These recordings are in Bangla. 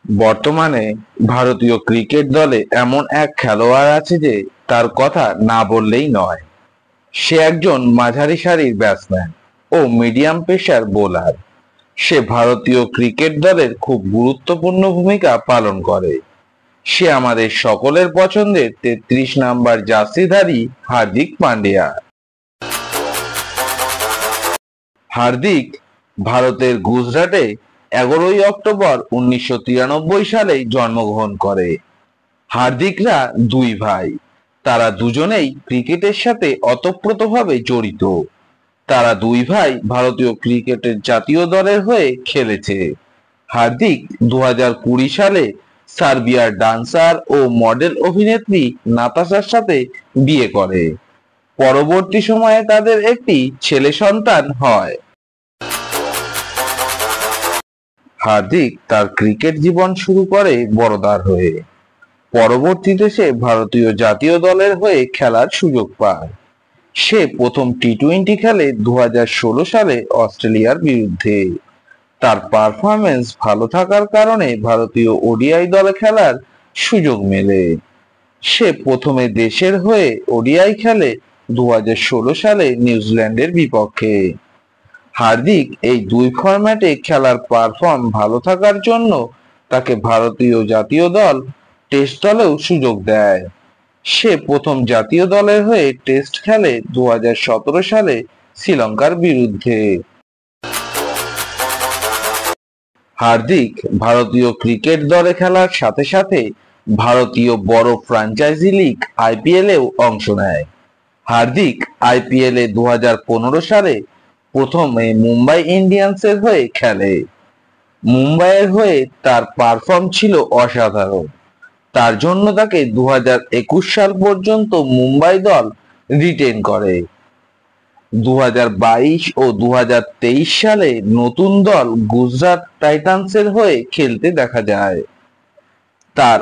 বর্তমানে ভারতীয় ক্রিকেট দলে এমন এক খেলোয়াড় আছে যে তার কথা না বললেই নয়। সে একজন মাঝারি সারির ব্যাটসম্যান ও মিডিয়াম পেসার বোলার। সে ভারতীয় ক্রিকেট দলের খুব গুরুত্বপূর্ণ ভূমিকা পালন করে। সে আমাদের সকলের পছন্দের ৩৩ নাম্বার জার্সিধারী হার্দিক পান্ডিয়া। হার্দিক ভারতের গুজরাটে ১১ই অক্টোবর ১৯৯৩ সালে জন্মগ্রহণ করে। হার্দিকরা দুই ভাই। তারা দুজনেই ক্রিকেটের সাথে ওতপ্রোতভাবে জড়িত। তারা দুই ভাই ভারতীয় ক্রিকেটের জাতীয় দলের হয়ে খেলেছে। হার্দিক ২০২০ সালে সার্বিয়ার ডান্সার ও মডেল অভিনেত্রী নাতাশার সাথে বিয়ে করে। পরবর্তী সময়ে তাদের একটি ছেলে সন্তান হয়। হার্দিক তার ক্রিকেট জীবন শুরু করে বরোদার হয়ে। পরবর্তীতে সে ভারতীয় জাতীয় দলের হয়ে খেলার সুযোগ পায়। সে প্রথম টি-টোয়েন্টি খেলে ২০১৬ সালে অস্ট্রেলিয়ার বিরুদ্ধে। তার পারফরম্যান্স ভালো থাকার কারণে ভারতীয় ওডিআই দলে খেলার সুযোগ মেলে। সে প্রথমে দেশের হয়ে ওডিআই খেলে ২০১৬ সালে নিউজিল্যান্ডের বিপক্ষে। হার্দিক এই দুই ফরম্যাটে খেলার পারফর্ম ভালো থাকার জন্য তাকে ভারতীয় জাতীয় দল টেস্ট দলেও সুযোগ দেয়। সে প্রথম জাতীয় দলের হয়ে টেস্ট খেলে ২০১৭ সালে শ্রীলঙ্কার বিরুদ্ধে। হার্দিক ভারতীয় ক্রিকেট দলে খেলার সাথে সাথে ভারতীয় বড় ফ্র্যাঞ্চাইজি লিগ আইপিএলেও অংশ নেয়। হার্দিক আইপিএলে ২০১৫ সালে প্রথমে মুম্বাই ইন্ডিয়ান্সের হয়ে খেলে। মুম্বাইয়ের হয়ে তার পারফর্ম ছিল অসাধারণ। তার জন্য তাকে ২০২১ সাল পর্যন্ত মুম্বাই দল রিটেন করে। ২০২২ ও ২০২৩ সালে নতুন দল গুজরাট টাইটান্সের হয়ে খেলতে দেখা যায়। তার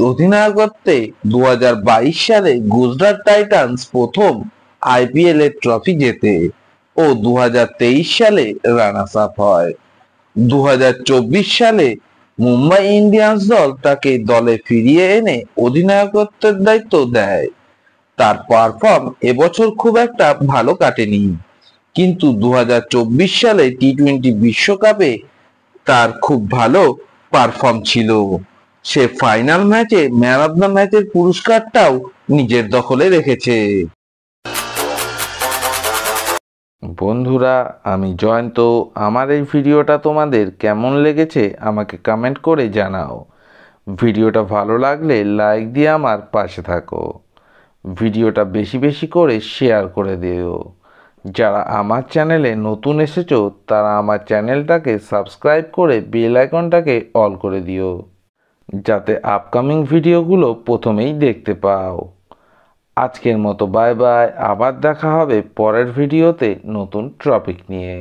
অধিনায়কত্বে ২০২২ সালে গুজরাট টাইটান্স প্রথম আইপিএল এর ট্রফি জেতে ও ২০২৩ সালে রানার্স আপ হয়। ২০২৪ সালে মুম্বাই ইন্ডিয়ান্স দল তাকে দলে ফিরিয়ে এনে অধিনায়কত্বের দায়িত্ব দেয়। তার পারফর্ম এবছর খুব একটা ভালো কাটেনি, কিন্তু ২০২৪ সালে টি-টোয়েন্টি বিশ্বকাপে তার খুব ভালো পারফর্ম ছিল। সে ফাইনাল ম্যাচে ম্যান অব দ্য ম্যাচের পুরস্কারটাও নিজের দখলে রেখেছে। বন্ধুরা, আমি জয়ন্ত। আমার এই ভিডিওটা তোমাদের কেমন লেগেছে আমাকে কমেন্ট করে জানাও। ভিডিওটা ভালো লাগলে লাইক দিয়ে আমার পাশে থাকো। ভিডিওটা বেশি বেশি করে শেয়ার করে দিও। যারা আমার চ্যানেলে নতুন এসেছো তারা আমার চ্যানেলটাকে সাবস্ক্রাইব করে বেল আইকনটাকে অল করে দিও, যাতে আপকামিং ভিডিওগুলো প্রথমেই দেখতে পাও। আজকের মতো বাই বাই। আবার দেখা হবে পরের ভিডিওতে নতুন টপিক নিয়ে।